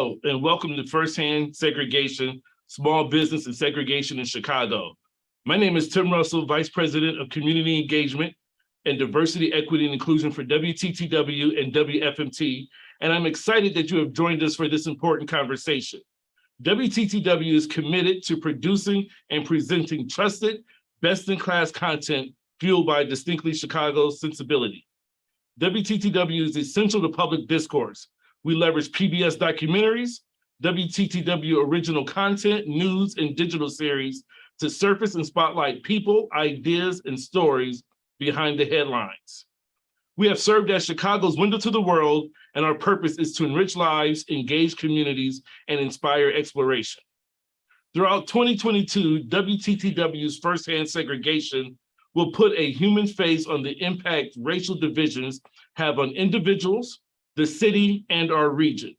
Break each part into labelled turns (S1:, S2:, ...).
S1: Hello, and welcome to Firsthand Segregation, Small Business and Segregation in Chicago. My name is Tim Russell, Vice President of Community Engagement and Diversity, Equity, and Inclusion for WTTW and WFMT, and I'm excited that you have joined us for this important conversation. WTTW is committed to producing and presenting trusted, best-in-class content fueled by distinctly Chicago sensibility. WTTW is essential to public discourse. We leverage PBS documentaries, WTTW original content, news, and digital series to surface and spotlight people, ideas, and stories behind the headlines. We have served as Chicago's window to the world, and our purpose is to enrich lives, engage communities, and inspire exploration. Throughout 2022, WTTW's Firsthand Segregation will put a human face on the impact racial divisions have on individuals, the city, and our region.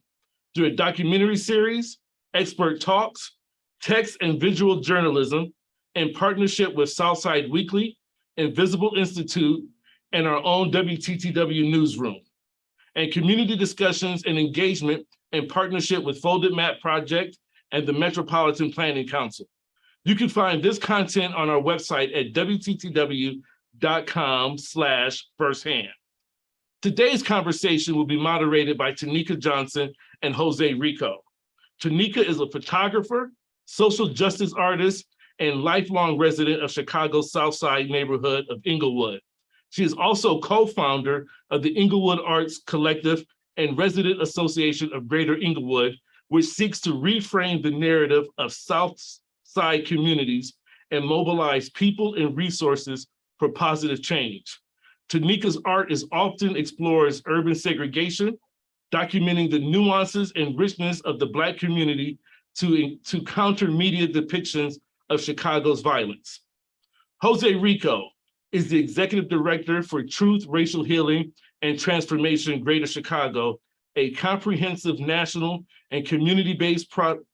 S1: Through a documentary series, expert talks, text and visual journalism, in partnership with Southside Weekly, Invisible Institute, and our own WTTW newsroom, and community discussions and engagement in partnership with Folded Map Project and the Metropolitan Planning Council. You can find this content on our website at wttw.com/firsthand. Today's conversation will be moderated by Tonika Johnson and Jose Rico. Tonika is a photographer, social justice artist, and lifelong resident of Chicago's South Side neighborhood of Englewood. She is also co-founder of the Englewood Arts Collective and Resident Association of Greater Englewood, which seeks to reframe the narrative of South Side communities and mobilize people and resources for positive change. Tonika's art is often explores urban segregation, documenting the nuances and richness of the Black community to counter media depictions of Chicago's violence. Jose Rico is the Executive Director for Truth, Racial Healing, and Transformation Greater Chicago, a comprehensive national and community-based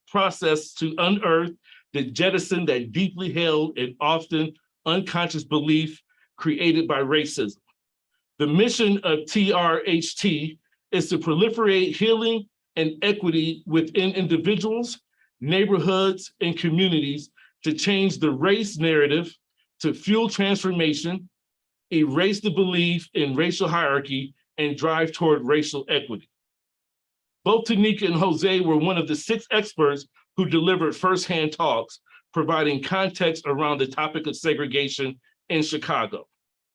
S1: process to unearth the jettison that deeply held and often unconscious belief created by racism. The mission of TRHT is to proliferate healing and equity within individuals, neighborhoods, and communities to change the race narrative, to fuel transformation, erase the belief in racial hierarchy, and drive toward racial equity. Both Tonika and Jose were one of the 6 experts who delivered firsthand talks, providing context around the topic of segregation in Chicago.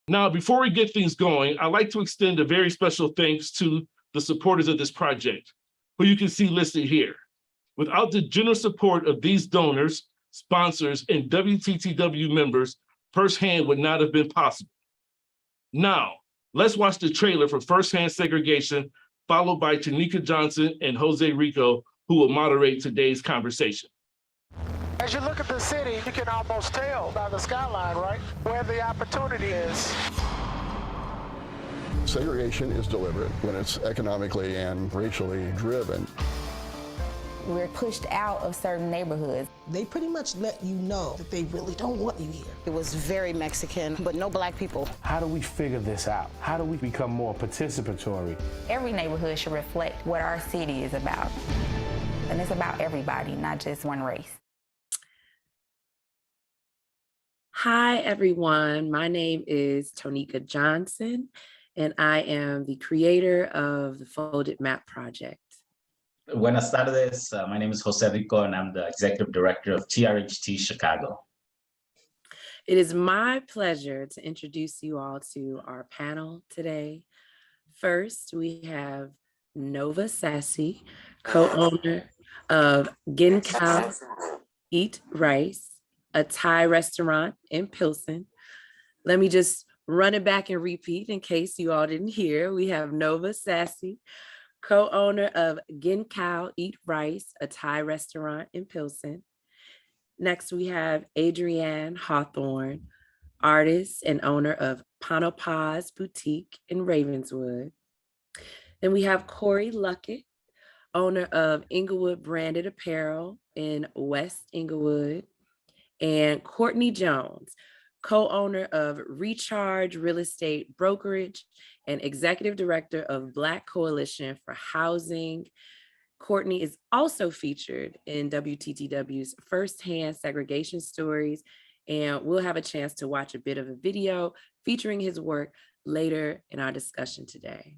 S1: Now, before we get things going, I'd like to extend a very special thanks to the supporters of this project, who you can see listed here. Without the generous support of these donors, sponsors, and WTTW members, Firsthand would not have been possible. Now, let's watch the trailer for Firsthand Segregation, followed by Tonika Johnson and Jose Rico, who will moderate today's conversation.
S2: As you look at the city, you can almost tell by the skyline, right, where the opportunity is.
S3: Segregation is deliberate when it's economically and racially driven.
S4: We're pushed out of certain neighborhoods.
S5: They pretty much let you know that they really don't want you here.
S6: It was very Mexican, but no Black people.
S7: How do we figure this out? How do we become more participatory?
S4: Every neighborhood should reflect what our city is about. And it's about everybody, not just one race.
S8: Hi, everyone. My name is Tonika Johnson, and I am the creator of the Folded Map Project.
S9: Buenas tardes. My name is Jose Rico, and I'm the Executive Director of TRHT Chicago.
S8: It is my pleasure to introduce you all to our panel today. First, we have Nova Sassy, co-owner of Ginkgo Eat Rice, a Thai restaurant in Pilsen. Let me just run it back and repeat in case you all didn't hear. We have Nova Sassy, co-owner of Ginkgo Eat Rice, a Thai restaurant in Pilsen. Next, we have Adrienne Hawthorne, artist and owner of Panopaz Boutique in Ravenswood. Then we have Corey Luckett, owner of Englewood Branded Apparel in West Englewood, and Courtney Jones, co-owner of Recharge Real Estate Brokerage and executive director of Black Coalition for Housing, Courtney is also featured in WTTW's Firsthand Segregation Stories, and we'll have a chance to watch a bit of a video featuring his work later in our discussion today.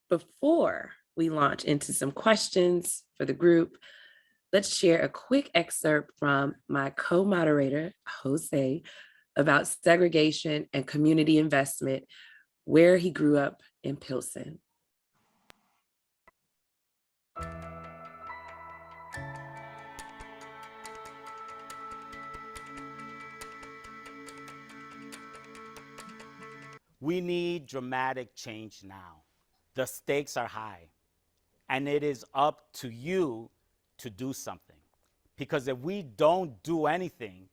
S8: Before we launch into some questions for the group, let's share a quick excerpt from my co-moderator, Jose, about segregation and community investment, where he grew up in Pilsen.
S10: We need dramatic change now. The stakes are high, and it is up to you to do something. Because if we don't do anything,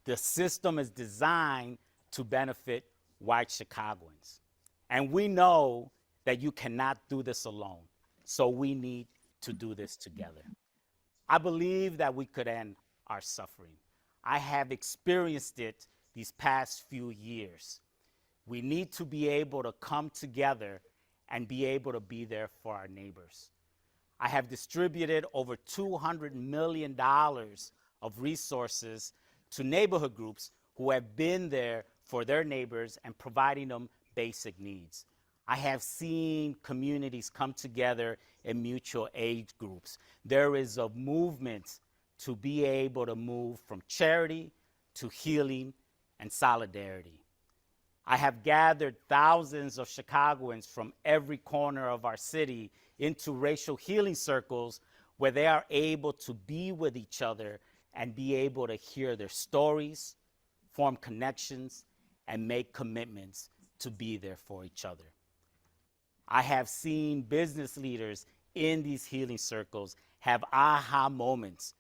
S10: the system is designed to benefit white Chicagoans. And we know that you cannot do this alone, so we need to do this together. I believe that we could end our suffering. I have experienced it these past few years. We need to be able to come together and be able to be there for our neighbors. I have distributed over $200 million of resources to neighborhood groups who have been there for their neighbors and providing them basic needs. I have seen communities come together in mutual aid groups. There is a movement to be able to move from charity to healing and solidarity. I have gathered thousands of Chicagoans from every corner of our city into racial healing circles where they are able to be with each other and be able to hear their stories, form connections, and make commitments to be there for each other. I have seen business leaders in these healing circles have aha moments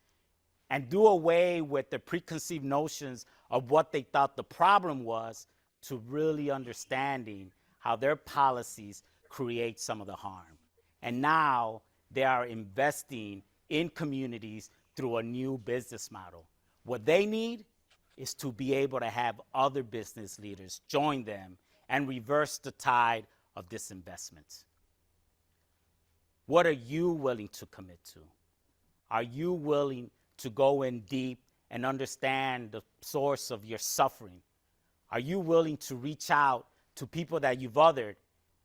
S10: and do away with the preconceived notions of what they thought the problem was to really understanding how their policies create some of the harm. And now they are investing in communities through a new business model. What they need is to be able to have other business leaders join them and reverse the tide of disinvestment. What are you willing to commit to? Are you willing to go in deep and understand the source of your suffering? Are you willing to reach out to people that you've othered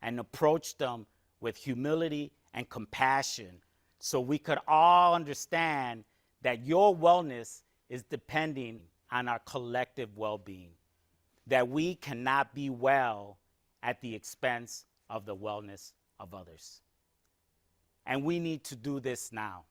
S10: and approach them with humility and compassion so we could all understand that your wellness is depending on our collective well-being, that we cannot be well at the expense of the wellness of others. And we need to do this now.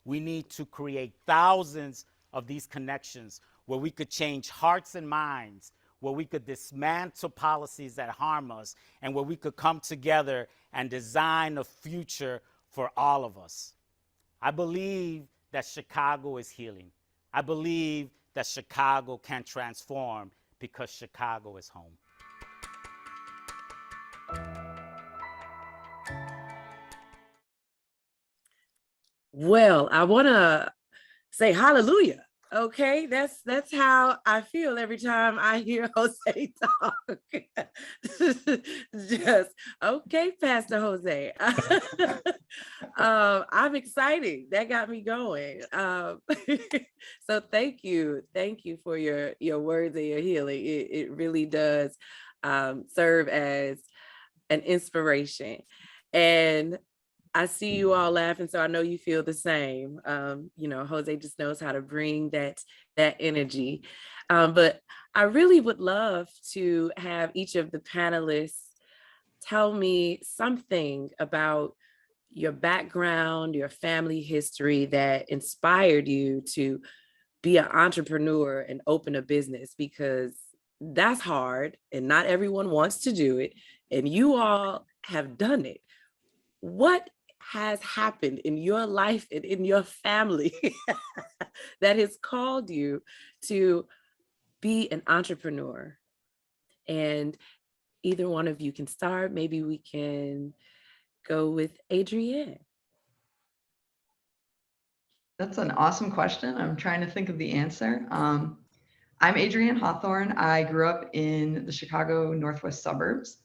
S10: We need to create thousands of these connections where we could change hearts and minds, where we could dismantle policies that harm us, and where we could come together and design a future for all of us. I believe that Chicago is healing. I believe that Chicago can transform because Chicago is home.
S8: Well, I want to say hallelujah. Okay, that's how I feel every time I hear Jose talk. Just okay, Pastor Jose. I'm excited. That got me going. So thank you for your words and your healing. It really does serve as an inspiration. And I see you all laughing, so I know you feel the same. Jose just knows how to bring that energy. But I really would love to have each of the panelists tell me something about your background, your family history that inspired you to be an entrepreneur and open a business, because that's hard and not everyone wants to do it. And you all have done it. What has happened in your life and in your family that has called you to be an entrepreneur? And either one of you can start. Maybe we can go with Adrienne.
S11: That's an awesome question. I'm trying to think of the answer. I'm Adrienne Hawthorne. I grew up in the Chicago Northwest suburbs.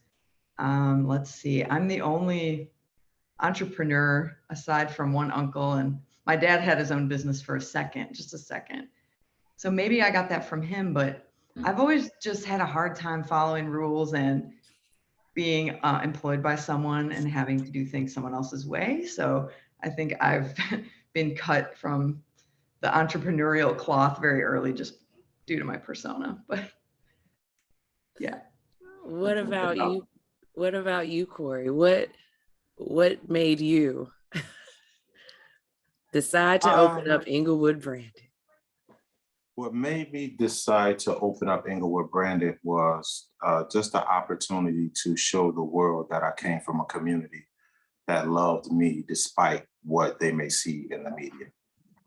S11: Let's see, I'm the only entrepreneur aside from one uncle, and my dad had his own business for just a second. So maybe I got that from him, but I've always just had a hard time following rules and being employed by someone and having to do things someone else's way. So I think I've been cut from the entrepreneurial cloth very early just due to my persona. But yeah.
S8: What about you? What about you, Corey? What made you decide to open up Englewood Branded?
S12: What made me decide to open up Englewood Branded was just the opportunity to show the world that I came from a community that loved me despite what they may see in the media.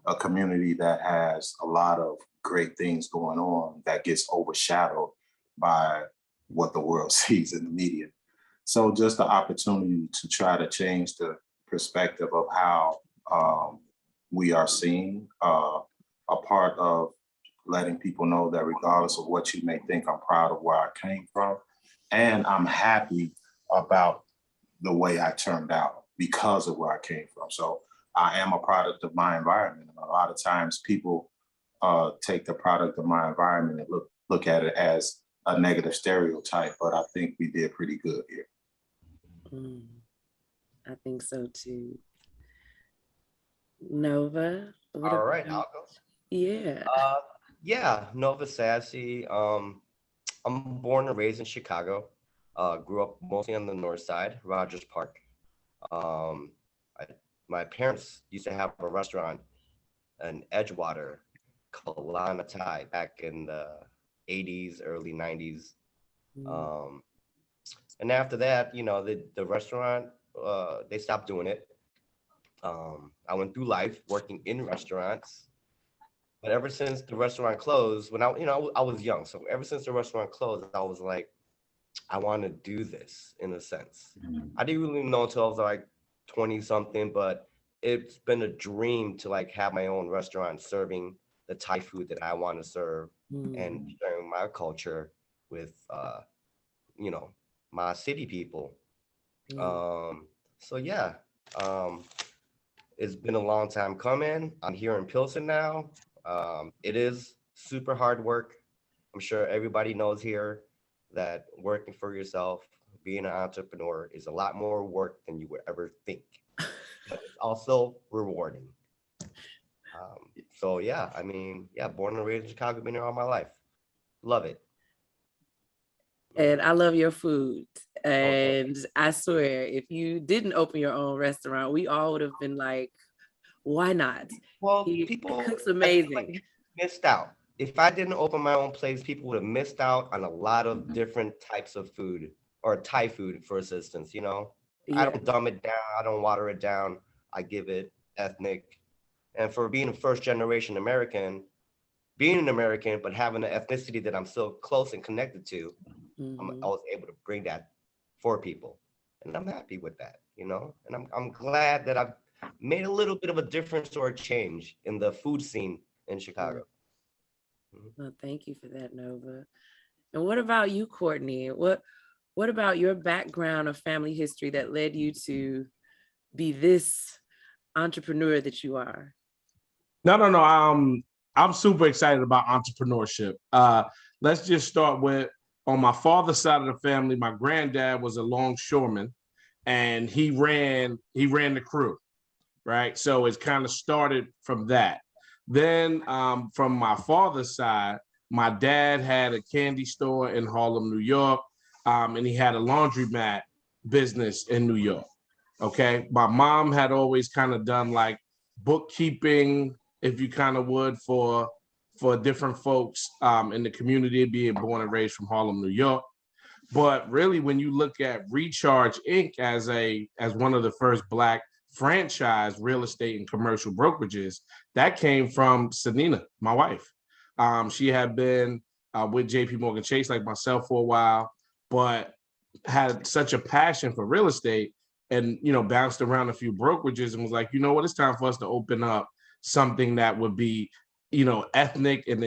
S12: A community that has a lot of great things going on that gets overshadowed by what the world sees in the media. So just the opportunity to try to change the perspective of how we are seen, a part of letting people know that regardless of what you may think, I'm proud of where I came from. And I'm happy about the way I turned out because of where I came from. So I am a product of my environment. And a lot of times people take the product of my environment and look at it as a negative stereotype, but I think we did pretty good here.
S8: I think so too. Nova.
S13: All right, I'll go.
S8: Yeah.
S13: Yeah, Nova Sassy. I'm born and raised in Chicago. Grew up mostly on the north side, Rogers Park. My parents used to have a restaurant in Edgewater called Lana Thai back in the 80s, early 90s. And after that, you know, the restaurant, they stopped doing it. I went through life working in restaurants. But ever since the restaurant closed, when I was young. So ever since the restaurant closed, I was like, I want to do this in a sense. I didn't really know until I was like 20 something, but it's been a dream to like have my own restaurant serving the Thai food that I want to serve and sharing my culture with, my city people. So yeah, it's been a long time coming. I'm here in Pilsen now. It is super hard work. I'm sure everybody knows here that working for yourself, being an entrepreneur is a lot more work than you would ever think, but it's also rewarding. So yeah, I mean, yeah, born and raised in Chicago, been here all my life. Love it.
S8: And I love your food. And I swear, if you didn't open your own restaurant, we all would have been like, why not?
S13: Well,
S8: people cooks amazing.
S13: Like missed out. If I didn't open my own place, people would have missed out on a lot of different types of food, or Thai food, for instance, you know? Yeah. I don't dumb it down. I don't water it down. I give it ethnic. And for being a first generation American, being an American, but having an ethnicity that I'm so close and connected to, I was able to bring that for people. And I'm happy with that, you know? And I'm glad that I've made a little bit of a difference or a change in the food scene in Chicago.
S8: Well, thank you for that, Nova. And what about you, Courtney? What about your background or family history that led you to be this entrepreneur that you are?
S7: No. I'm super excited about entrepreneurship. Let's just start with, on my father's side of the family, my granddad was a longshoreman, and he ran the crew, right? So it's kind of started from that. Then from my father's side, my dad had a candy store in Harlem, New York, and he had a laundromat business in New York. Okay, my mom had always kind of done like bookkeeping, if you kind of would, for different folks in the community, being born and raised from Harlem, New York. But really, when you look at Recharge Inc. as one of the first Black franchise real estate and commercial brokerages, that came from Sanina, my wife. She had been with JP Morgan Chase like myself for a while, but had such a passion for real estate and, bounced around a few brokerages and was like, you know what, it's time for us to open up something that would be, ethnic and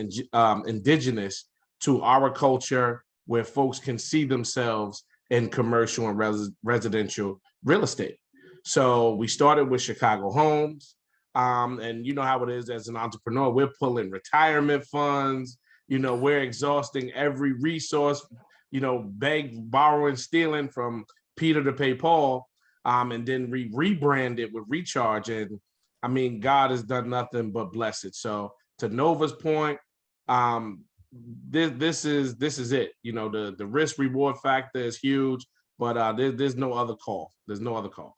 S7: indigenous to our culture, where folks can see themselves in commercial and residential real estate. So we started with Chicago Homes. And you know how it is as an entrepreneur, we're pulling retirement funds, we're exhausting every resource, borrowing, stealing from Peter to pay Paul. And then we rebrand it with Recharge. And I mean, God has done nothing but bless it. So to Nova's point, this is it. The risk reward factor is huge, but there's no other call. There's no other call.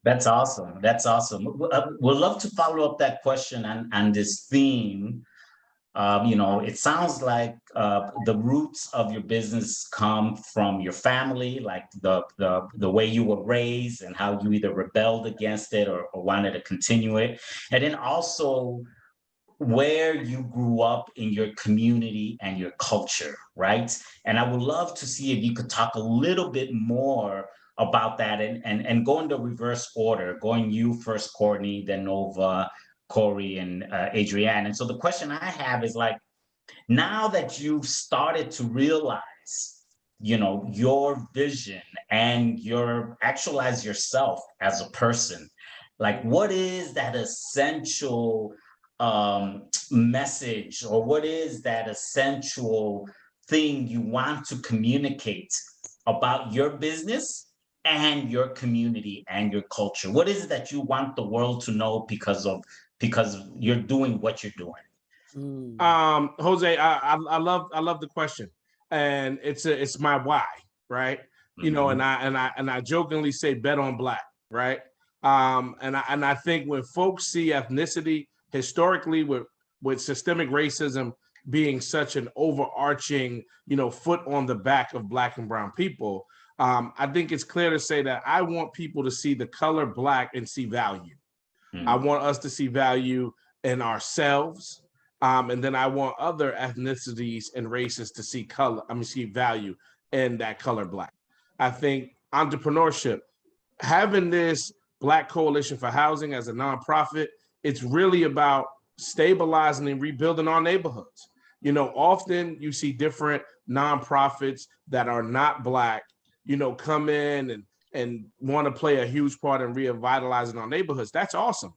S9: That's awesome. That's awesome. We'd love to follow up that question and this theme. It sounds like the roots of your business come from your family, like the way you were raised and how you either rebelled against it or wanted to continue it. And then also where you grew up in your community and your culture, right? And I would love to see if you could talk a little bit more about that and go in the reverse order, going you first, Courtney, then Nova, Corey, and Adrienne. And so the question I have is like, now that you've started to realize, your vision and actualize yourself as a person, like what is that essential message, or what is that essential thing you want to communicate about your business and your community and your culture? What is it that you want the world to know because you're doing what you're doing?
S7: Jose, I love the question, and it's my why, right? And I jokingly say bet on Black, right? And I think when folks see ethnicity historically with systemic racism being such an overarching, foot on the back of Black and brown people, I think it's clear to say that I want people to see the color Black and see value. I want us to see value in ourselves. And then I want other ethnicities and races to see see value in that color Black. I think entrepreneurship, having this Black Coalition for Housing as a nonprofit, it's really about stabilizing and rebuilding our neighborhoods. Often you see different nonprofits that are not Black, come in and want to play a huge part in revitalizing our neighborhoods. That's awesome.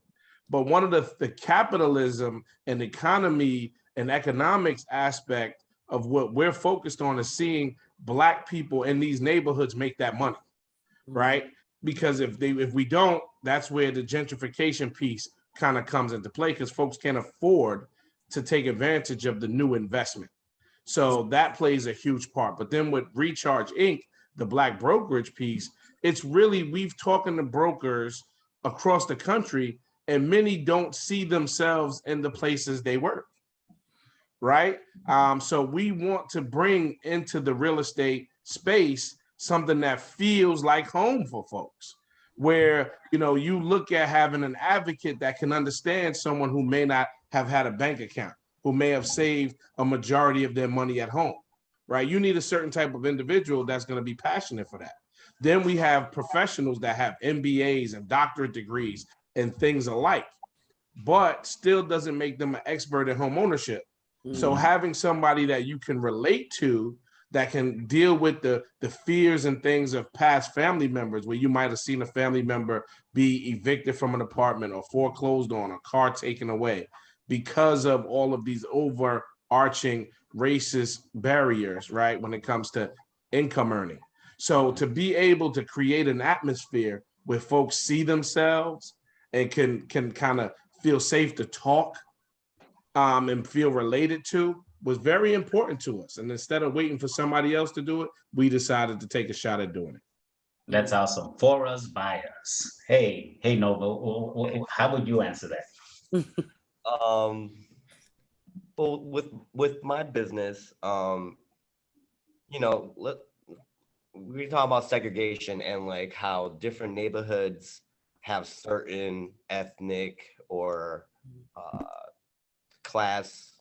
S7: But one of the capitalism and economy and economics aspect of what we're focused on is seeing Black people in these neighborhoods make that money, right? Because if we don't, that's where the gentrification piece kind of comes into play, because folks can't afford to take advantage of the new investment. So that plays a huge part. But then with Recharge Inc., the Black brokerage piece, it's really, we've talking to brokers across the country, and many don't see themselves in the places they work, right? So we want to bring into the real estate space something that feels like home for folks, where, you look at having an advocate that can understand someone who may not have had a bank account, who may have saved a majority of their money at home, right? You need a certain type of individual that's going to be passionate for that. Then we have professionals that have MBAs and doctorate degrees and things alike, but still doesn't make them an expert in home ownership. So having somebody that you can relate to, that can deal with the fears and things of past family members, where you might have seen a family member be evicted from an apartment or foreclosed on, a car taken away because of all of these overarching racist barriers, right? When it comes to income earning. So to be able to create an atmosphere where folks see themselves and can kind of feel safe to talk and feel related to was very important to us. And instead of waiting for somebody else to do it, we decided to take a shot at doing it.
S9: That's awesome. For us, by us. Hey, Nova, how would you answer that?
S13: Well, with my business, we talk about segregation and like how different neighborhoods have certain ethnic or class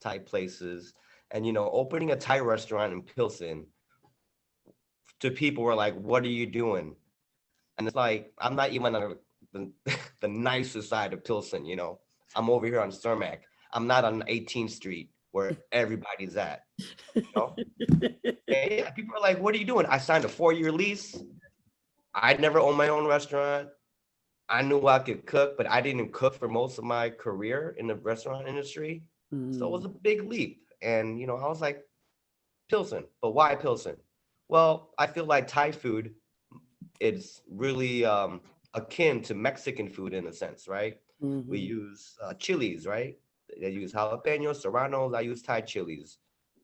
S13: type places. And, opening a Thai restaurant in Pilsen, to people were like, what are you doing? And it's like, I'm not even on the nicest side of Pilsen, I'm over here on Cermak. I'm not on 18th Street where everybody's at. And yeah, people are like, what are you doing? I signed a 4-year lease. I never owned my own restaurant. I knew I could cook, but I didn't cook for most of my career in the restaurant industry. So it was a big leap. And, you know, I was like, Pilsen, but why Pilsen? Well, I feel like Thai food is really akin to Mexican food in a sense, right? We use chilies, right? They use jalapenos, serranos. I use Thai chilies,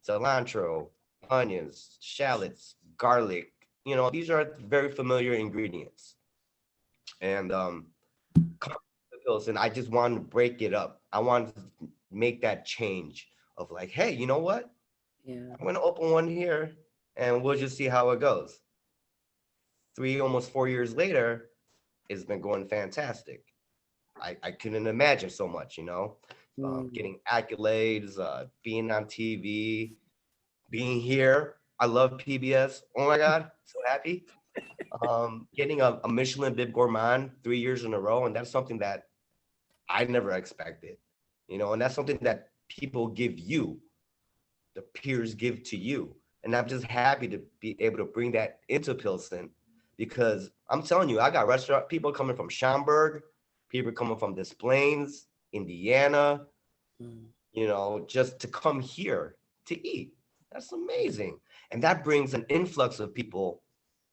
S13: cilantro, onions, shallots, garlic. You know, these are very familiar ingredients. And Pilsen, I just wanted to break it up. I wanted to make that change of like, hey, you know what?
S8: Yeah.
S13: I'm gonna open one here and we'll just see how it goes. Almost 4 years later, it's been going fantastic. I couldn't imagine so much, you know, getting accolades, being on TV, being here. I love PBS. Oh my God, so happy. Getting a Michelin Bib Gourmand 3 years in a row. And that's something that I never expected, you know, and that's something that people give you, the peers give to you. And I'm just happy to be able to bring that into Pilsen, because I'm telling you, I got restaurant people coming from Schaumburg, people coming from Des Plaines, Indiana, you know, just to come here to eat. That's amazing. And that brings an influx of people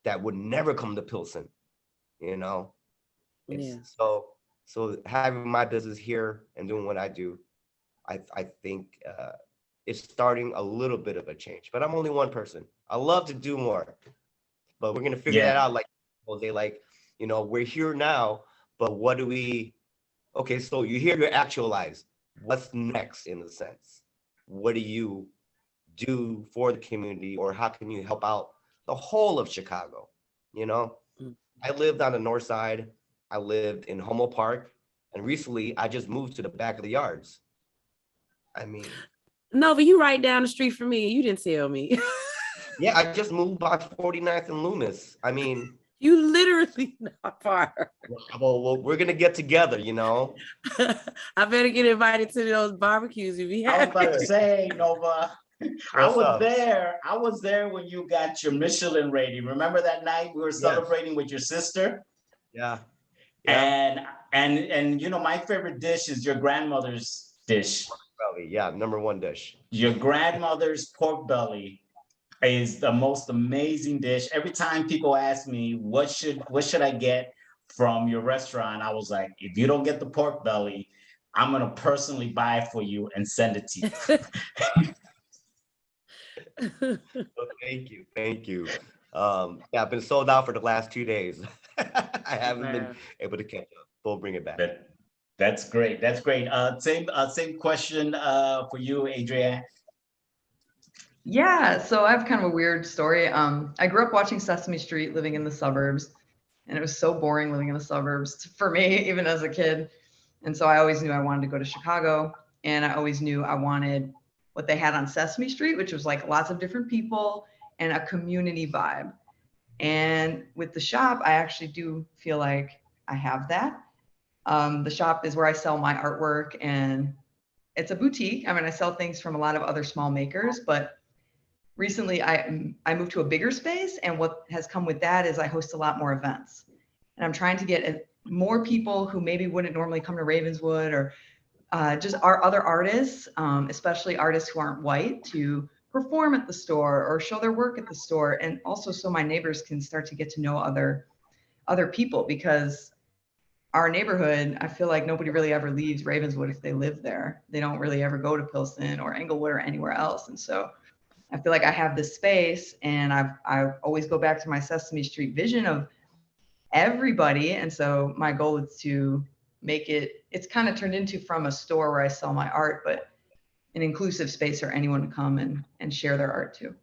S13: that would never come to Pilsen, you know? It's so having my business here and doing what I do, I think it's starting a little bit of a change, but I'm only one person. I love to do more, but we're going to figure that out. Like Jose, like, you know, we're here now, but what do we, okay, so you're here to actualize. What's next in a sense? What do you do for the community, or how can you help out the whole of Chicago? You know, I lived on the north side. I lived in Homo Park, and recently I just moved to the back of the yards. I mean,
S8: Nova, you right down the street from me. You didn't tell me.
S13: yeah, I just moved by 49th and Loomis. I mean,
S8: you literally not far.
S13: Well, we're gonna get together, you know.
S8: I better get invited to those barbecues if you have.
S9: I was about to say, Nova. I was there when you got your Michelin rating. Remember that night we were celebrating with your sister?
S13: Yeah.
S9: And you know, my favorite dish is your grandmother's dish.
S13: Pork belly, yeah, #1 dish.
S9: Your grandmother's pork belly is the most amazing dish. Every time people ask me what should I get from your restaurant, I was like, if you don't get the pork belly, I'm gonna personally buy it for you and send it to you.
S13: Thank you. Yeah, I've been sold out for the last 2 days. I haven't been able to catch up. We'll bring it back.
S9: That's great. That's great. Same question for you, Adrienne.
S14: Yeah, so I have kind of a weird story. I grew up watching Sesame Street, living in the suburbs, and it was so boring living in the suburbs for me, even as a kid. And so I always knew I wanted to go to Chicago, and I always knew I wanted what they had on Sesame Street, which was like lots of different people and a community vibe. And with the shop, I actually do feel like I have that. The shop is where I sell my artwork, and it's a boutique. I mean, I sell things from a lot of other small makers, but recently I moved to a bigger space, and what has come with that is I host a lot more events. And I'm trying to get more people who maybe wouldn't normally come to Ravenswood, or just our other artists, especially artists who aren't white, to perform at the store or show their work at the store. And also so my neighbors can start to get to know other people, because our neighborhood, I feel like nobody really ever leaves Ravenswood if they live there. They don't really ever go to Pilsen or Englewood or anywhere else. And so I feel like I have this space, and I always go back to my Sesame Street vision of everybody. And so my goal is to make it's kind of turned into, from a store where I sell my art, but an inclusive space for anyone to come and share their art too.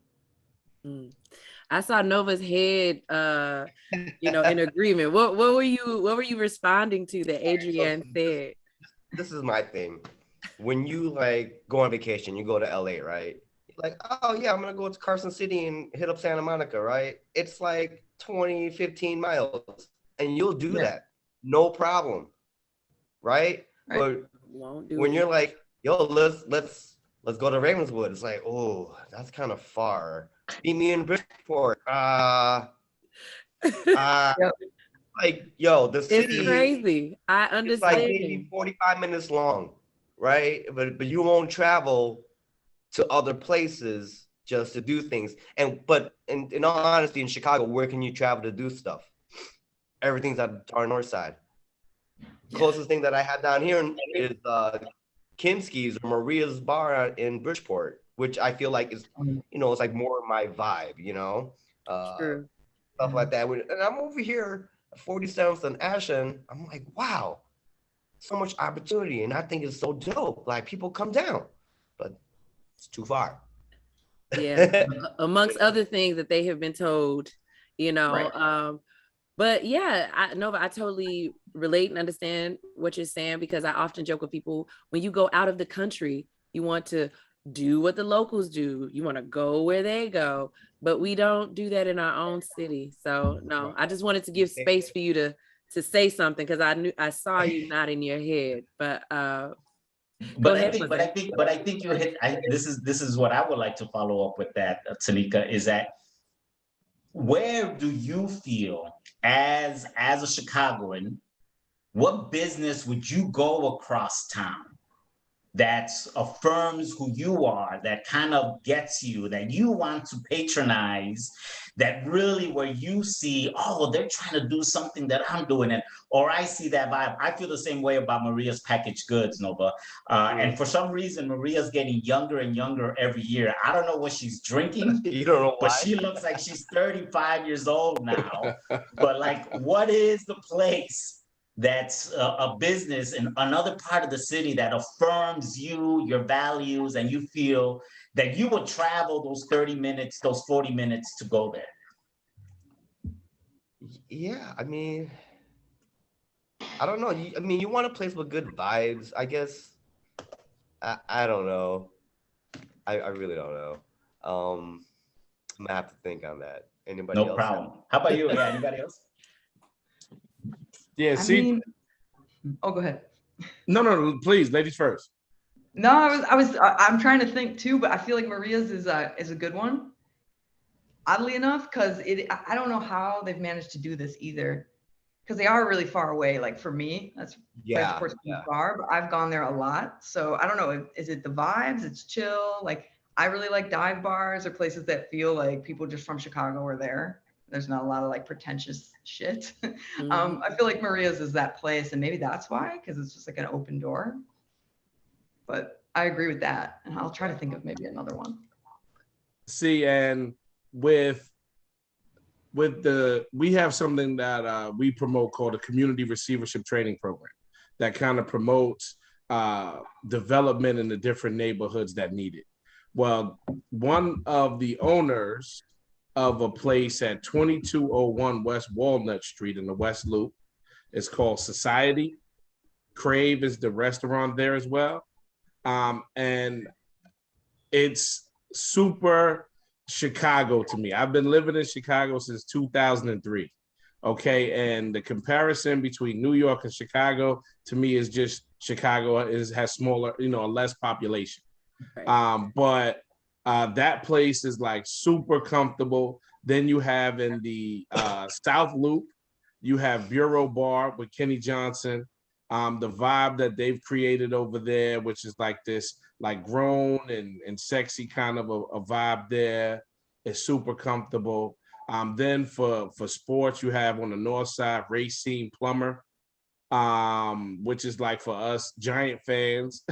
S8: I saw Nova's head, in agreement. What were you responding to that Adrienne said?
S13: This is my thing. When you like go on vacation, you go to LA, right? You're like, oh yeah, I'm gonna go to Carson City and hit up Santa Monica, right? It's like 15 miles, and you'll do that, no problem, right? But when you're like, yo, let's go to Ravenswood, it's like, oh, that's kind of far. Meet me in Bridgeport. Like, yo, the
S8: It's
S13: city
S8: crazy. I
S13: is like
S8: understand.
S13: maybe 45 minutes long, right? But you won't travel to other places just to do things. But in all honesty, in Chicago, where can you travel to do stuff? Everything's at our north side. Closest thing that I have down here is Kinski's or Maria's Bar in Bridgeport, which I feel like is, it's like more my vibe,
S8: True.
S13: stuff like that. And I'm over here at 47th and Ashen. I'm like, wow, so much opportunity. And I think it's so dope. Like, people come down, but it's too far.
S8: Yeah. Amongst other things that they have been told,
S14: Right.
S8: But yeah, Nova, I totally relate and understand what you're saying, because I often joke with people, when you go out of the country, you want to do what the locals do. You want to go where they go, but we don't do that in our own city. So no, I just wanted to give space for you to say something, because I saw you nodding your head. But
S9: I think you hit. This is what I would like to follow up with that, Tonika, is that where do you feel as a Chicagoan, what business would you go across town that affirms who you are, that kind of gets you, that you want to patronize, that really where you see, oh, they're trying to do something that I'm doing, or I see that vibe. I feel the same way about Maria's Packaged Goods, Nova. And for some reason, Maria's getting younger and younger every year. I don't know what she's drinking,
S13: You don't know why?
S9: but she looks like she's 35 years old now. But like, what is the place that's a business in another part of the city that affirms you, your values, and you feel that you would travel those 30 minutes, those 40 minutes to go there?
S13: Yeah, I mean, I don't know. You want a place with good vibes, I guess. I don't know. I really don't know. I'm gonna have to think on that. Anybody else?
S9: No problem. How about you? Yeah, anybody else?
S7: Yeah,
S14: Go ahead.
S7: No, please, ladies first.
S14: No, I'm trying to think too, but I feel like Maria's is a good one. Oddly enough, because I don't know how they've managed to do this either, because they are really far away. Like for me, that's Bridgeport's too far, but I've gone there a lot. So I don't know. Is it the vibes? It's chill. Like I really like dive bars or places that feel like people just from Chicago are there. There's not a lot of like pretentious shit. I feel like Maria's is that place, and maybe that's why, because it's just like an open door. But I agree with that, and I'll try to think of maybe another one.
S7: See, and we have something that we promote called a community receivership training program that kind of promotes development in the different neighborhoods that need it. Well, one of the owners of a place at 2201 West Walnut Street in the West Loop is called Society. Crave is the restaurant there as well. And it's super Chicago to me. I've been living in Chicago since 2003. Okay. And the comparison between New York and Chicago to me is just Chicago has smaller, a less population. Right. But that place is like super comfortable. Then you have in the South Loop, you have Bureau Bar with Kenny Johnson. The vibe that they've created over there, which is like this, like grown and sexy kind of a vibe there, is super comfortable. Then for sports, you have on the north side, Racine Plumber, which is like for us Giant fans,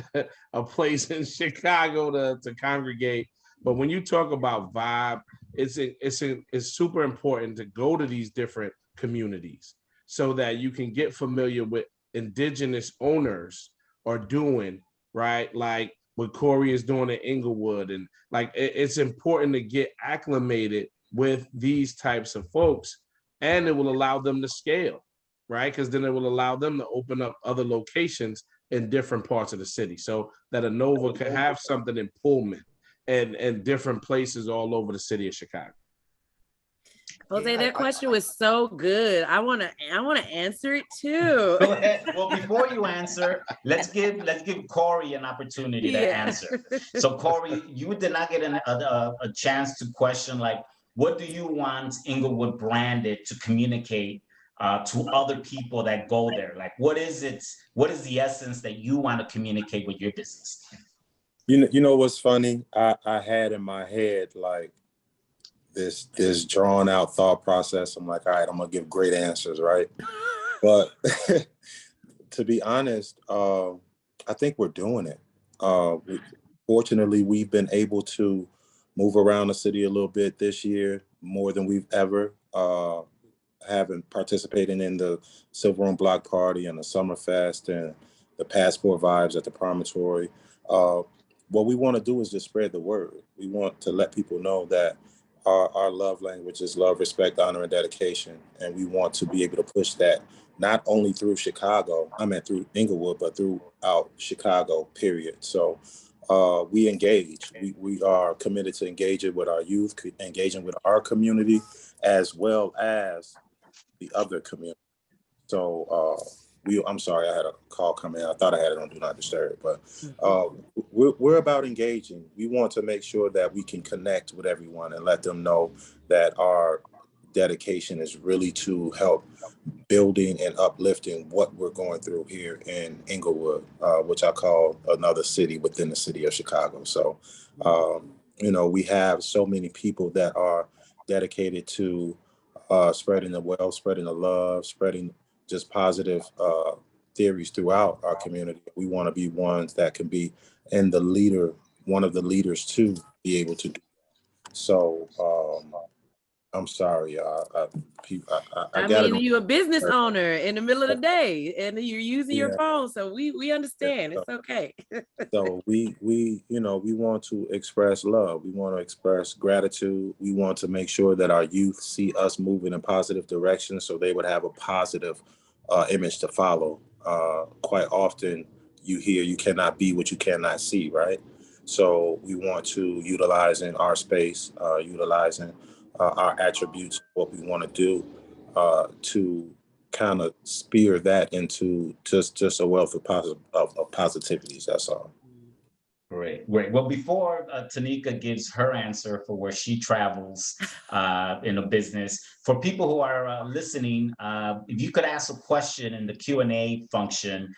S7: a place in Chicago to congregate. But when you talk about vibe, it's super important to go to these different communities so that you can get familiar with indigenous owners are doing, right? Like what Corey is doing in Englewood. And like, it's important to get acclimated with these types of folks, and it will allow them to scale, right? Because then it will allow them to open up other locations in different parts of the city so that a Nova can have something in Pullman and different places all over the city of Chicago.
S8: Jose, that question was so good. I want to answer it too.
S9: Go ahead. Well, before you answer, let's give Corey an opportunity to answer. So Corey, you did not get a chance to question like what do you want Englewood branded to communicate to other people that go there? Like, what is it? What is the essence that you want to communicate with your business?
S15: You know what's funny? I had in my head like this drawn out thought process. I'm like, all right, I'm gonna give great answers, right? But to be honest, I think we're doing it. Fortunately, we've been able to move around the city a little bit this year, more than we've ever. Having participating in the Silver Room Block Party and the Summerfest and the Passport Vibes at the Promontory. What we want to do is just spread the word. We want to let people know that our love language is love, respect, honor, and dedication. And we want to be able to push that not only through Chicago, through Englewood, but throughout Chicago, period. So we engage. We are committed to engaging with our youth, engaging with our community, as well as the other community. So I'm sorry, I had a call come in. I thought I had it on Do Not Disturb, but we're about engaging. We want to make sure that we can connect with everyone and let them know that our dedication is really to help building and uplifting what we're going through here in Englewood, which I call another city within the city of Chicago. So, we have so many people that are dedicated to spreading the wealth, spreading the love, spreading just positive theories throughout our community. We want to be ones that can be one of the leaders to be able to do that. So I'm sorry,
S8: I mean, you're a business owner in the middle of the day and you're using your phone, so we understand. It's okay.
S15: So we want to express love. We want to express gratitude. We want to make sure that our youth see us moving in positive directions, so they would have a positive image to follow. Quite often you hear you cannot be what you cannot see, right? So we want to utilizing our space, utilizing our attributes, what we want to do to kind of spear that into just a wealth of positivities. That's all.
S9: Great. Well, before Tonika gives her answer for where she travels in a business, for people who are listening, if you could ask a question in the Q&A function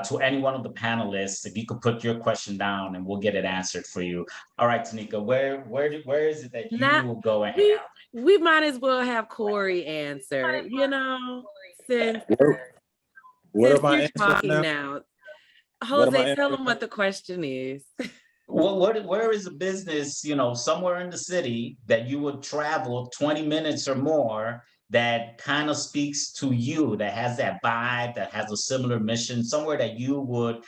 S9: to any one of the panelists, if you could put your question down and we'll get it answered for you. All right, Tonika, where is it that you will go and hang out?
S8: We might as well have Corey answer, since
S15: what am I
S8: you're talking now. Jose, tell them what the question is.
S9: Well, where is a business, somewhere in the city that you would travel 20 minutes or more that kind of speaks to you, that has that vibe, that has a similar mission, somewhere that you would,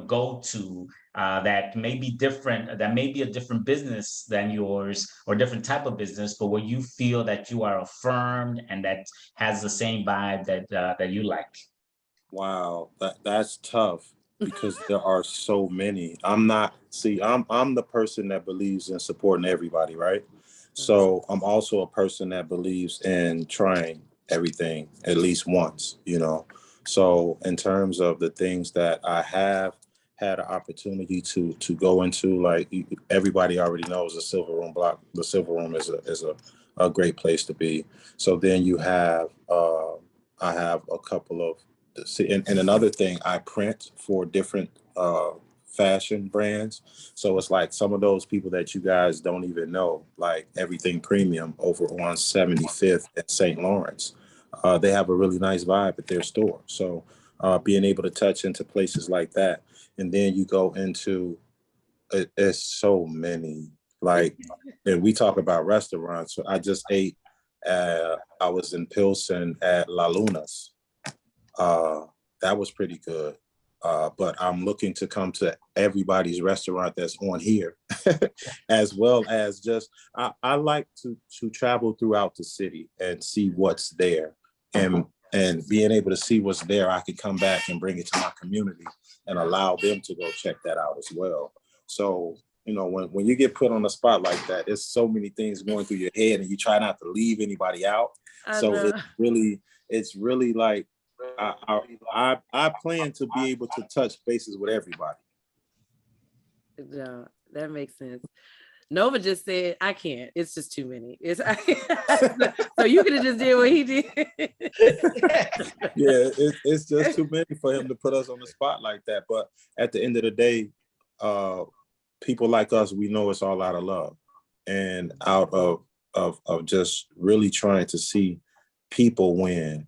S9: go to that may be different, that may be a different business than yours or different type of business, but where you feel that you are affirmed and that has the same vibe that you like?
S15: Wow, that's tough. Because there are so many. I'm the person that believes in supporting everybody, right? So I'm also a person that believes in trying everything at least once, So in terms of the things that I have had an opportunity to go into, like everybody already knows, the Silver Room is a great place to be. So then you have I have a couple of and another thing, I print for different fashion brands. So it's like some of those people that you guys don't even know, like Everything Premium over on 75th at St. Lawrence. They have a really nice vibe at their store. So being able to touch into places like that. And then you go into, it's so many, like, and we talk about restaurants. So I just ate, I was in Pilsen at La Luna's. That was pretty good. But I'm looking to come to everybody's restaurant that's on here, as well as just, I like to travel throughout the city and see what's there. And being able to see what's there, I can come back and bring it to my community and allow them to go check that out as well. So, when you get put on the spot like that, there's so many things going through your head and you try not to leave anybody out. So it's really like, I plan to be able to touch bases with everybody.
S8: Yeah, that makes sense. Nova just said, I can't. It's just too many. So you could have just did what he did.
S15: Yeah, it's just too many for him to put us on the spot like that. But at the end of the day, people like us, we know it's all out of love and out of just really trying to see people win.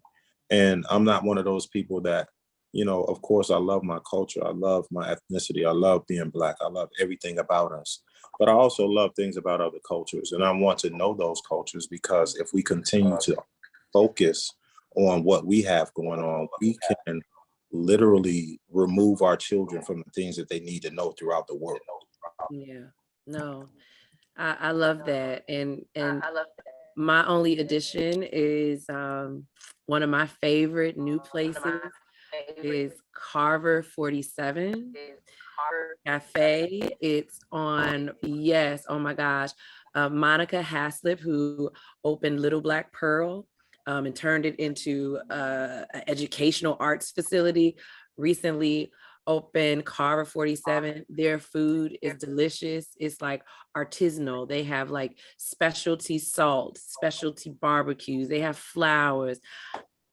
S15: And I'm not one of those people that, you know, of course, I love my culture. I love my ethnicity. I love being Black. I love everything about us. But I also love things about other cultures. And I want to know those cultures, because if we continue to focus on what we have going on, we can literally remove our children from the things that they need to know throughout the world.
S8: Yeah, no, I love that. And my only addition is one of my favorite new places is Carver 47 Cafe. It's on, yes, oh my gosh, Monica Haslip, who opened Little Black Pearl and turned it into an educational arts facility, recently opened Carver 47. Their food is delicious. It's like artisanal. They have like specialty salt, specialty barbecues. They have flowers.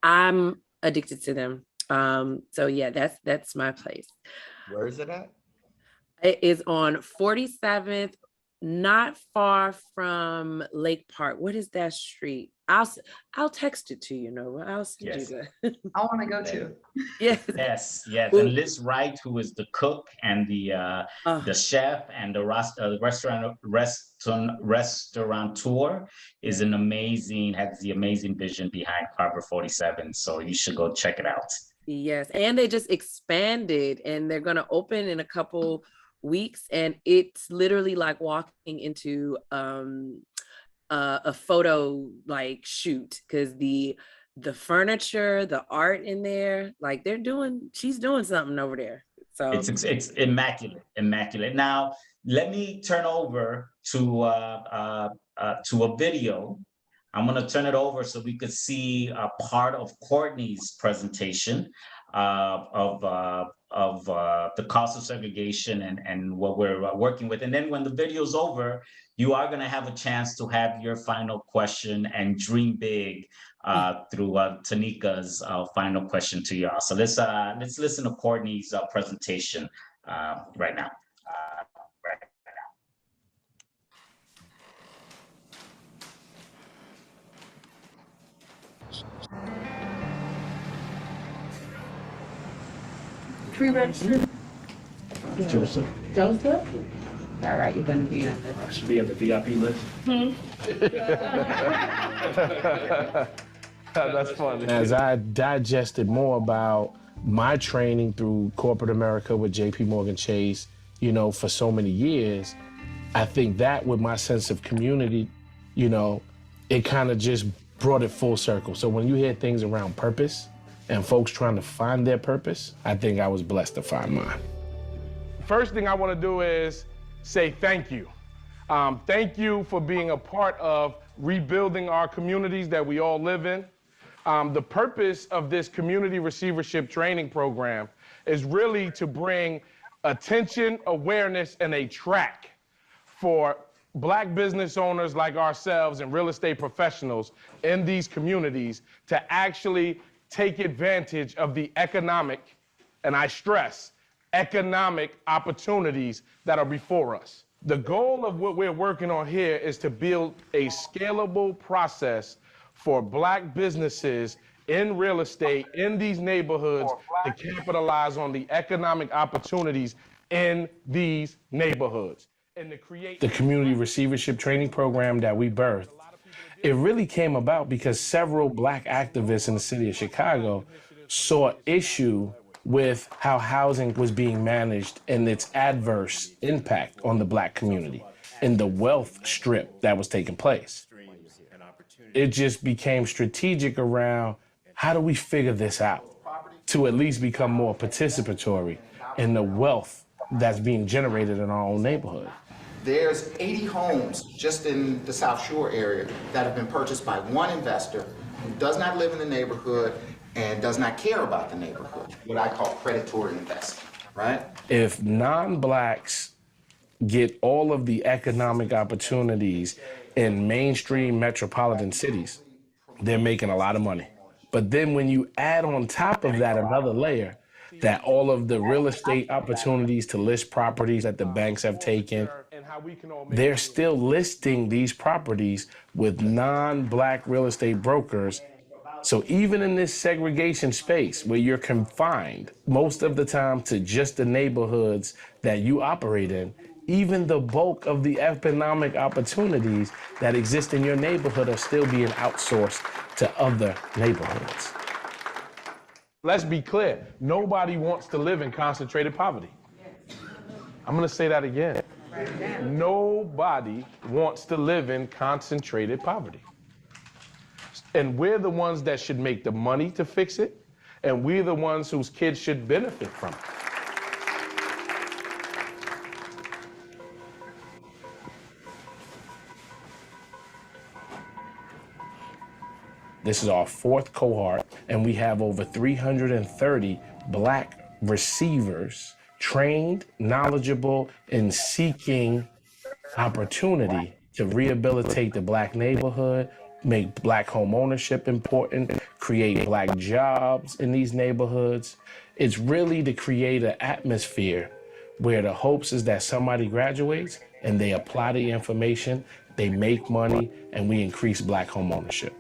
S8: I'm addicted to them. So yeah, that's my place.
S13: Where is it at?
S8: It is on 47th, not far from Lake Park. What is that street? I'll text it to you, Nova. I'll send you that.
S14: I want to go to.
S8: Yes.
S9: Yes. And Liz Wright, who is the cook and the chef and the restaurateur, is an amazing, has the amazing vision behind Carver 47. So you should go check it out.
S8: Yes, and they just expanded, and they're gonna open in a couple weeks, and it's literally like walking into a photo like shoot, because the furniture, the art in there, like she's doing something over there. So
S9: it's immaculate. Now let me turn over to a video. I'm going to turn it over so we could see a part of Courtney's presentation of the cost of segregation and what we're working with. And then when the video's over, you are going to have a chance to have your final question and dream big through Tonika's final question to y'all. So let's listen to Courtney's presentation right now.
S16: Pre-registered.
S1: Joseph.
S16: Joseph? All right, you're gonna be on
S1: I should be on the VIP list.
S17: That's funny.
S18: As I digested more about my training through corporate America with JP Morgan Chase, you know, for so many years, I think that with my sense of community, you know, it kind of just brought it full circle. So when you hear things around purpose and folks trying to find their purpose, I think I was blessed to find mine.
S17: First thing I want to do is say thank you. Thank you for being a part of rebuilding our communities that we all live in. The purpose of this community receivership training program is really to bring attention, awareness, and a track for Black business owners like ourselves and real estate professionals in these communities to actually take advantage of the economic, and I stress, economic opportunities that are before us. The goal of what we're working on here is to build a scalable process for Black businesses in real estate in these neighborhoods to capitalize on the economic opportunities in these neighborhoods. And to create
S18: the community receivership training program that we birthed, it really came about because several Black activists in the city of Chicago saw issue with how housing was being managed and its adverse impact on the Black community and the wealth strip that was taking place. It just became strategic around how do we figure this out to at least become more participatory in the wealth that's being generated in our own neighborhood.
S19: There's 80 homes just in the South Shore area that have been purchased by one investor who does not live in the neighborhood and does not care about the neighborhood, what I call predatory investment, right?
S18: If non-Blacks get all of the economic opportunities in mainstream metropolitan cities, they're making a lot of money. But then when you add on top of that another layer, that all of the real estate opportunities to list properties that the banks have taken, they're still listing these properties with non-Black real estate brokers. So even in this segregation space where you're confined most of the time to just the neighborhoods that you operate in, even the bulk of the economic opportunities that exist in your neighborhood are still being outsourced to other neighborhoods.
S17: Let's be clear, nobody wants to live in concentrated poverty. I'm gonna say that again. Nobody wants to live in concentrated poverty. And we're the ones that should make the money to fix it, and we're the ones whose kids should benefit from it.
S18: This is our 4th cohort, and we have over 330 Black receivers, trained, knowledgeable, in seeking opportunity to rehabilitate the Black neighborhood, make Black home ownership important, create Black jobs in these neighborhoods. It's really to create an atmosphere where the hopes is that somebody graduates and they apply the information, they make money, and we increase Black home ownership.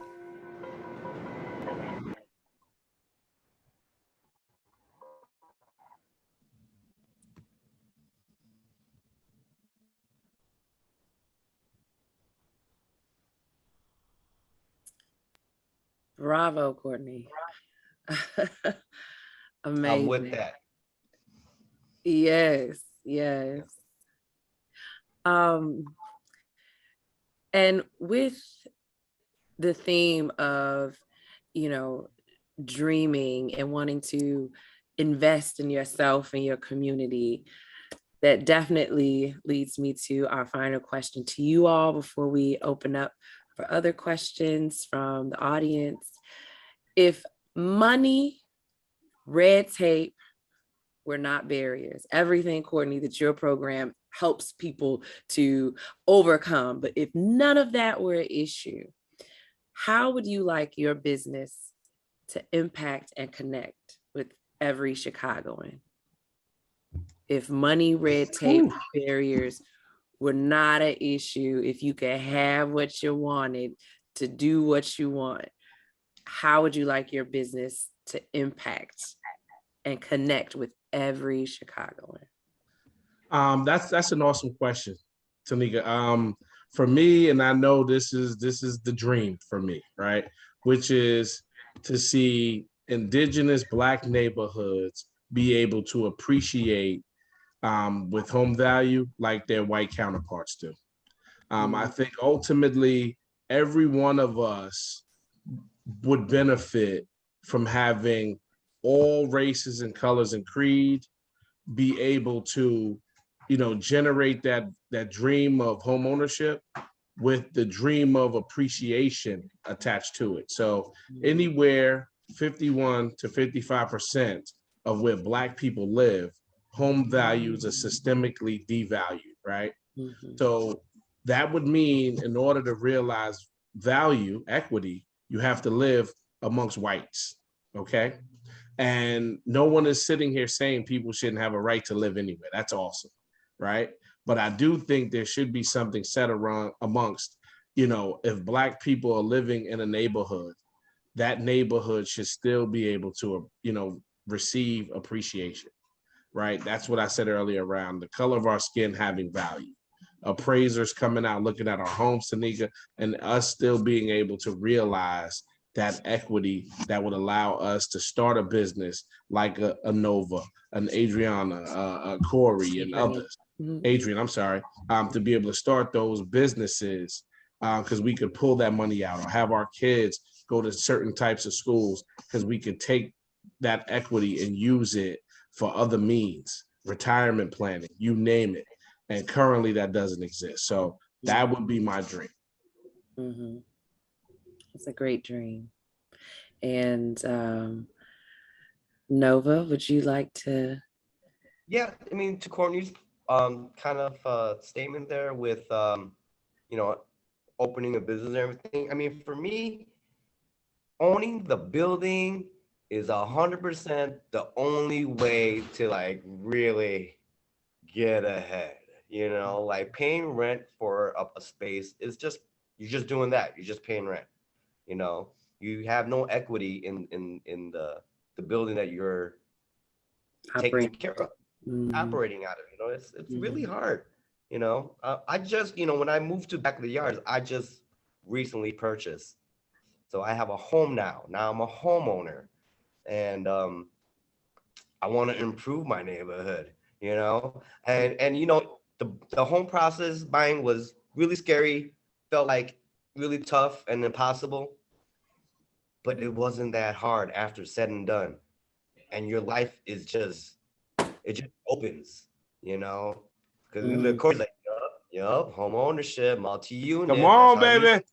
S8: Bravo, Courtney. Amazing.
S13: I'm with that.
S8: Yes, yes. And with the theme of, dreaming and wanting to invest in yourself and your community, that definitely leads me to our final question to you all before we open up for other questions from the audience. If money, red tape were not barriers, everything, Courtney, that your program helps people to overcome, but if none of that were an issue, how would you like your business to impact and connect with every Chicagoan? If money, red tape, barriers were not an issue, if you could have what you wanted to do what you want, how would you like your business to impact and connect with every Chicagoan?
S7: That's an awesome question, Tonika. For me, and I know this is the dream for me, right? Which is to see indigenous Black neighborhoods be able to appreciate with home value like their white counterparts do. I think ultimately every one of us would benefit from having all races and colors and creed be able to, generate that dream of home ownership with the dream of appreciation attached to it. So anywhere 51 to 55% of where Black people live, home values are systemically devalued, right? So that would mean in order to realize value, equity, you have to live amongst whites, okay? And no one is sitting here saying people shouldn't have a right to live anywhere. That's awesome, right? But I do think there should be something set around amongst, if Black people are living in a neighborhood, that neighborhood should still be able to, receive appreciation, right? That's what I said earlier around the color of our skin having value. Appraisers coming out, looking at our homes, Tonika, and us still being able to realize that equity that would allow us to start a business like a Nova, an Adriana, a Corey, and others. Adrian, I'm sorry, to be able to start those businesses because we could pull that money out or have our kids go to certain types of schools because we could take that equity and use it for other means, retirement planning, you name it. And currently that doesn't exist. So that would be my dream.
S8: Mm-hmm. It's a great dream. And Nova, would you like to?
S13: Yeah, I mean, to Courtney's kind of statement there with you know, opening a business and everything. I mean, for me, owning the building is 100% the only way to like really get ahead. You know, like paying rent for a space is just, you're just doing that. You're just paying rent. You know, you have no equity in the building that you're taking care of, operating out of. You know, it's really hard. You know, I just, you know, when I moved to back of the yards, I just recently purchased. So I have a home now. Now I'm a homeowner, and I want to improve my neighborhood. You know, and you know, the home process buying was really scary. Felt like really tough and impossible, but it wasn't that hard after said and done. And your life is just, it just opens. You know, because the course like, yup, home ownership, multi-unit.
S7: Come on, baby.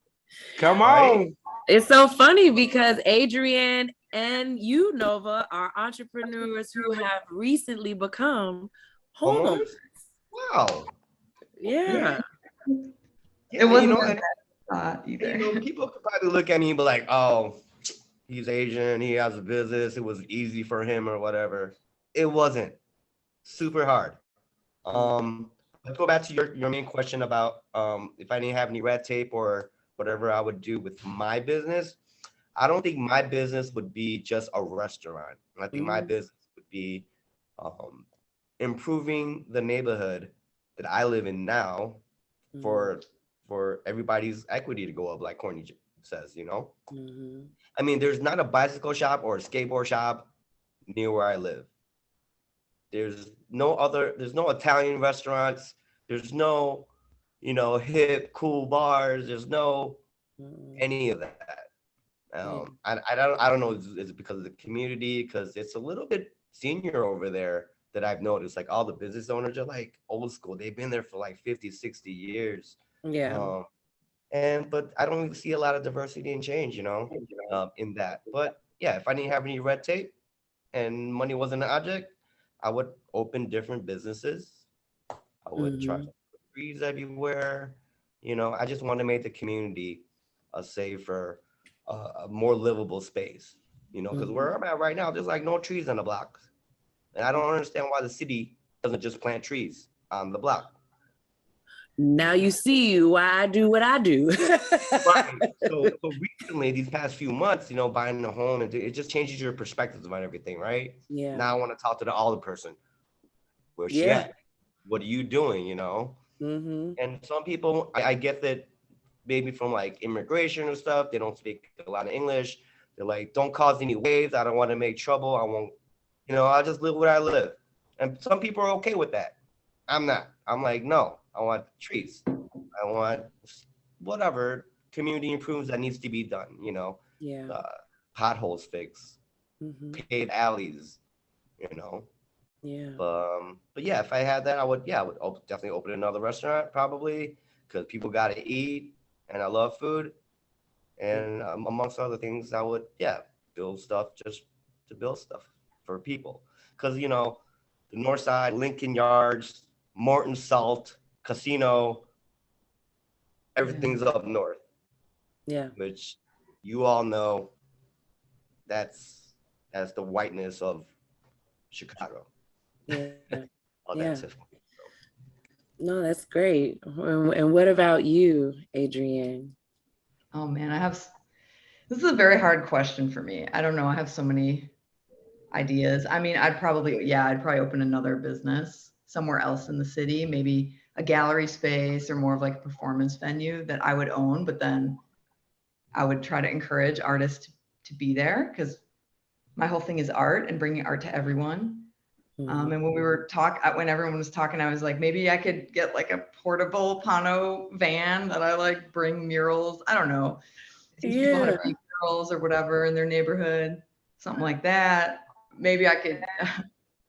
S7: Come on.
S8: It's so funny because Adrienne and you, Nova, are entrepreneurs who have recently become homeowners.
S13: Wow.
S8: Yeah.
S14: It wasn't
S13: you know,
S14: either.
S13: You know, people could probably look at me and be like, oh, he's Asian, he has a business, it was easy for him or whatever. It wasn't. Super hard. Let's go back to your main question about if I didn't have any red tape or whatever I would do with my business. I don't think my business would be just a restaurant. I think my business would be improving the neighborhood that I live in now for everybody's equity to go up, like Courtney says, you know? I mean, there's not a bicycle shop or a skateboard shop near where I live. There's no Italian restaurants. There's no, you know, hip, cool bars. There's no any of that. I don't know. Is it because of the community? Because it's a little bit senior over there that I've noticed. Like all the business owners are like old school. They've been there for like 50, 60 years.
S8: Yeah.
S13: But I don't really see a lot of diversity and change, you know, in that. But yeah, if I didn't have any red tape and money wasn't an object, I would open different businesses. I would try to put trees everywhere. You know, I just want to make the community a safer, a more livable space. You know, because where I'm at right now, there's like no trees on the blocks. And I don't understand why the city doesn't just plant trees on the block.
S8: Now you see why I do what I do.
S13: Right. So recently, these past few months, you know, buying a home, it just changes your perspectives about everything, right?
S8: Yeah.
S13: Now I want to talk to the older person. Where's she at? What are you doing, you know? And some people, I get that maybe from like immigration or stuff, they don't speak a lot of English. They're like, don't cause any waves. I don't want to make trouble. I won't, you know, I'll just live where I live. And some people are okay with that. I'm not. I'm like, no, I want trees. I want whatever community improvements that needs to be done, you know?
S8: Yeah.
S13: Potholes fixed, paved alleys, you know?
S8: Yeah.
S13: But yeah, if I had that, I would definitely open another restaurant probably, because people got to eat and I love food. And amongst other things, I would, build stuff just to build stuff for people. Because, you know, the North Side, Lincoln Yards, Morton Salt, Casino, everything's up north.
S8: Yeah.
S13: Which you all know that's the whiteness of Chicago.
S8: Yeah.
S13: That's it.
S8: No, that's great. And what about you, Adrienne?
S14: Oh man, this is a very hard question for me. I don't know. I have so many ideas. I mean, I'd probably open another business somewhere else in the city, maybe a gallery space or more of like a performance venue that I would own, but then I would try to encourage artists to be there, because my whole thing is art and bringing art to everyone. And when we were when everyone was talking, I was like, maybe I could get like a portable Pano van that I like bring murals. I don't know. Teach people how to paint murals or whatever in their neighborhood, something like that. Maybe I could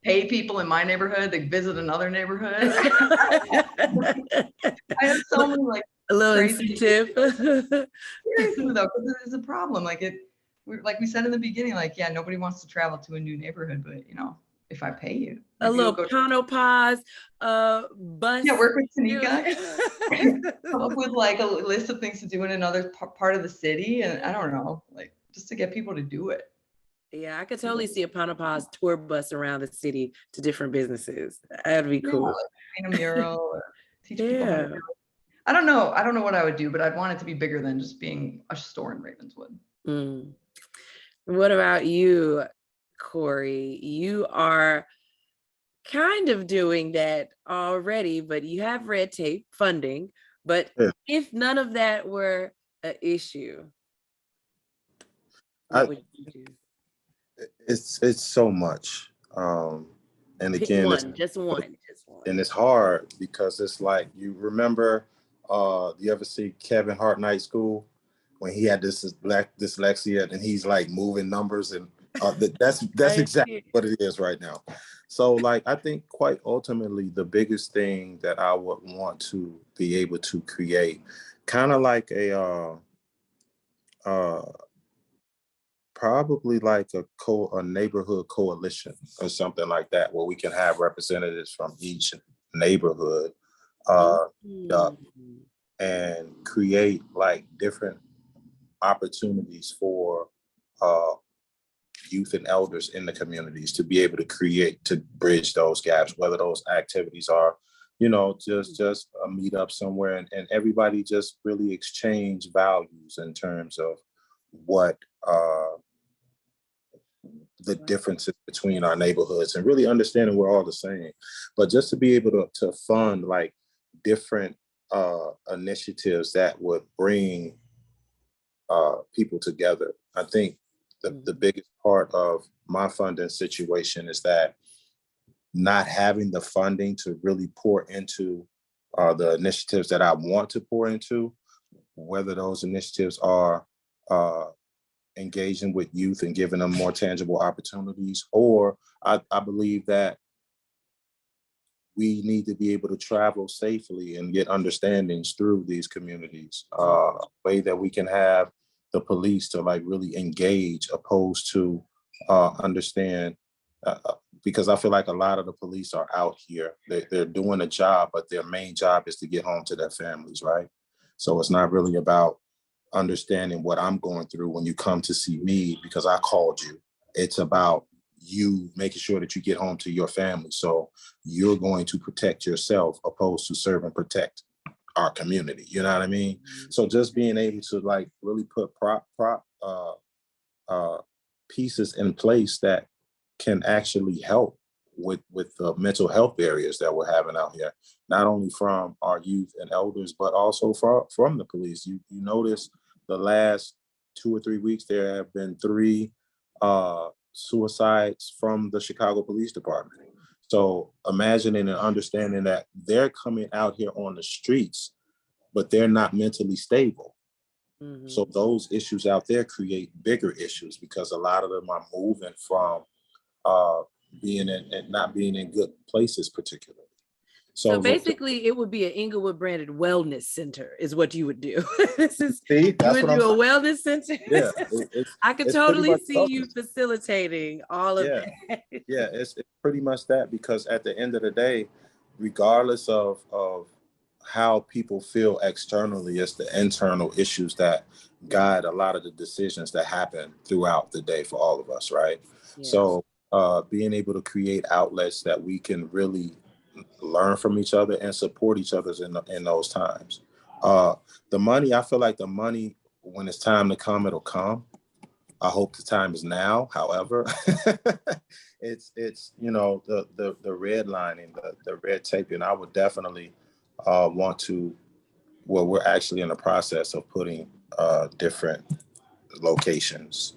S14: pay people in my neighborhood to visit another neighborhood. I have so many like
S8: a little incentive.
S14: Seriously though, because it is a problem. Like we said in the beginning, like, yeah, nobody wants to travel to a new neighborhood, but you know,
S11: if I pay you.
S8: A
S11: Maybe you'll
S8: little Panopause bus.
S11: Yeah, work with Tonika. Come up with like a list of things to do in another part of the city, and I don't know, like just to get people to do it.
S8: Yeah, I could totally see a Panopause tour bus around the city to different businesses. That'd be cool.
S11: Like paint a mural or teach people how to
S8: Yeah.
S11: do it. I don't know what I would do, but I'd want it to be bigger than just being a store in Ravenswood.
S8: Mm. What about you, Corey? You are kind of doing that already, but you have red tape funding. But if none of that were an issue, what would you do?
S15: It's so much. And
S8: Pick
S15: again,
S8: one, just one.
S15: And it's hard because it's like, you remember, you ever see Kevin Hart Night School when he had this dyslexia and he's like moving numbers, and that's exactly what it is right now. So like, I think quite ultimately the biggest thing that I would want to be able to create, kind of like a probably like a neighborhood coalition or something like that, where we can have representatives from each neighborhood and create like different opportunities for youth and elders in the communities to be able to bridge those gaps, whether those activities are, just a meetup somewhere, and everybody just really exchange values in terms of what the differences between our neighborhoods, and really understanding we're all the same. But just to be able to fund like different initiatives that would bring people together. I think the biggest part of my funding situation is that not having the funding to really pour into the initiatives that I want to pour into, whether those initiatives are engaging with youth and giving them more tangible opportunities, or I believe that we need to be able to travel safely and get understandings through these communities, way that we can have the police to like really engage, opposed to understand, because I feel like a lot of the police are out here, they're doing a job, but their main job is to get home to their families, right? So it's not really about understanding what I'm going through when you come to see me because I called you. It's about you making sure that you get home to your family. So you're going to protect yourself opposed to serve and protect our community. You know what I mean? So just being able to like really put pieces in place that can actually help with the mental health barriers that we're having out here, not only from our youth and elders, but also from the police. You notice the last 2 or 3 weeks, there have been 3 suicides from the Chicago Police Department. So imagining and understanding that they're coming out here on the streets, but they're not mentally stable. So those issues out there create bigger issues because a lot of them are moving from being and not being in good places particularly.
S8: So basically, it would be an Englewood branded wellness center, is what you would do. This is
S15: See,
S8: you would do a wellness center.
S15: Yeah,
S8: I could totally see you facilitating all of that.
S15: Yeah, it's pretty much that, because at the end of the day, regardless of how people feel externally, it's the internal issues that guide a lot of the decisions that happen throughout the day for all of us, right? Yes. So being able to create outlets that we can really learn from each other and support each other in those times. The money, I feel like the money, when it's time to come, it'll come. I hope the time is now. However, it's the redlining, the red taping. I would definitely want to. Well, we're actually in the process of putting different locations.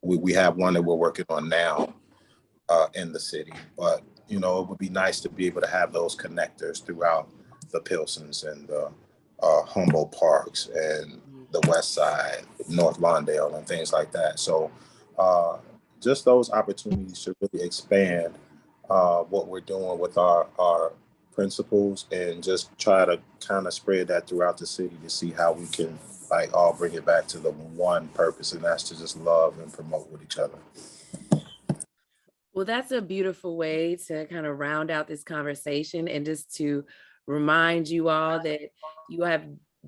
S15: We have one that we're working on now in the city, but it would be nice to be able to have those connectors throughout the Pilsons and the Humboldt Parks and the West Side, North Lawndale, and things like that. So just those opportunities to really expand what we're doing with our principles, and just try to kind of spread that throughout the city to see how we can like all bring it back to the one purpose, and that's to just love and promote with each other.
S8: Well, that's a beautiful way to kind of round out this conversation and just to remind you all that you have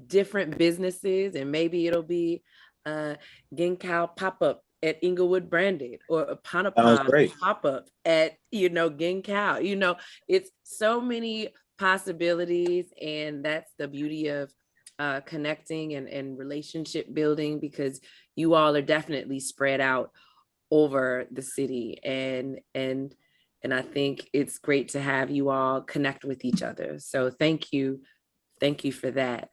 S8: different businesses, and maybe it'll be a Ginkgo pop-up at Englewood branded, or a
S15: Sounds
S8: Panapon
S15: great.
S8: pop-up at, Ginkgo. It's so many possibilities, and that's the beauty of connecting and relationship building, because you all are definitely spread out over the city, and I think it's great to have you all connect with each other. So thank you for that.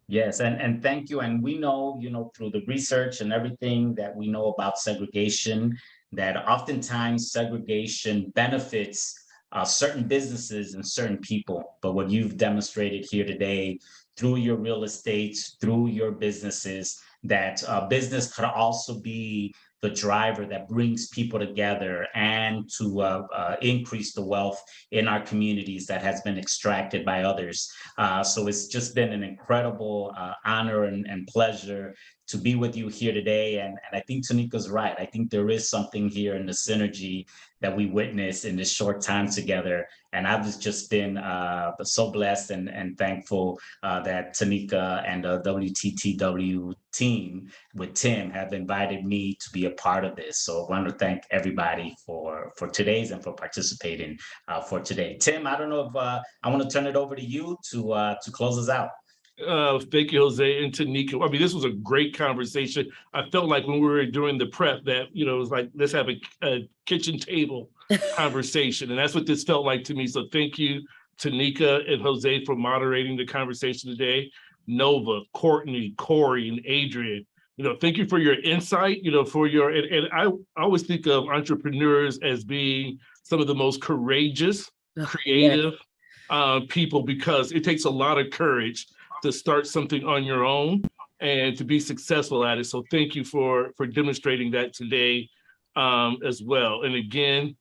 S9: Yes, and thank you. And we know, through the research and everything that we know about segregation, that oftentimes segregation benefits certain businesses and certain people. But what you've demonstrated here today through your real estate, through your businesses, that business could also be the driver that brings people together and to increase the wealth in our communities that has been extracted by others. So it's just been an incredible honor and pleasure to be with you here today. And I think Tonika's right. I think there is something here in the synergy that we witnessed in this short time together. And I've just been so blessed and thankful that Tonika and the WTTW team with Tim have invited me to be a part of this. So I want to thank everybody for today's and for participating for today. Tim, I don't know if I want to turn it over to you to close us out.
S1: Thank you, Jose and Tonika. I mean, this was a great conversation. I felt like when we were doing the prep that, it was like, let's have a kitchen table conversation. And that's what this felt like to me. So thank you, Tonika and Jose, for moderating the conversation today. Nova, Courtney, Corey, and Adrian, thank you for your insight, for your, and I always think of entrepreneurs as being some of the most courageous, creative people, because it takes a lot of courage to start something on your own and to be successful at it. So thank you for demonstrating that today as well. And again,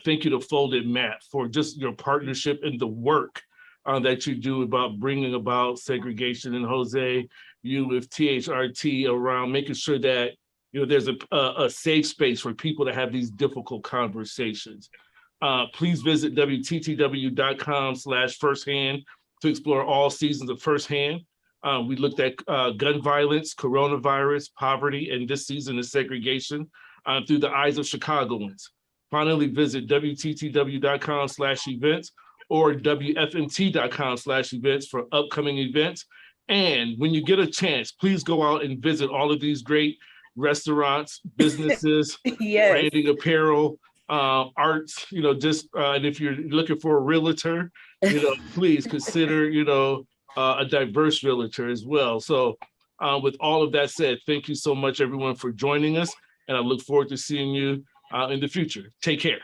S1: thank you to Folded Mat for just your partnership and the work that you do about bringing about segregation. And Jose, you with THRT around making sure that there's a safe space for people to have these difficult conversations. Please visit WTTW.com/firsthand to explore all seasons of Firsthand. We looked at gun violence, coronavirus, poverty, and this season is segregation through the eyes of Chicagoans. Finally, visit WTTW.com/events or WFMT.com/events for upcoming events. And when you get a chance, please go out and visit all of these great restaurants, businesses, branding, apparel, arts, and if you're looking for a realtor, please consider, a diverse realtor as well. So with all of that said, thank you so much, everyone, for joining us. And I look forward to seeing you in the future. Take care.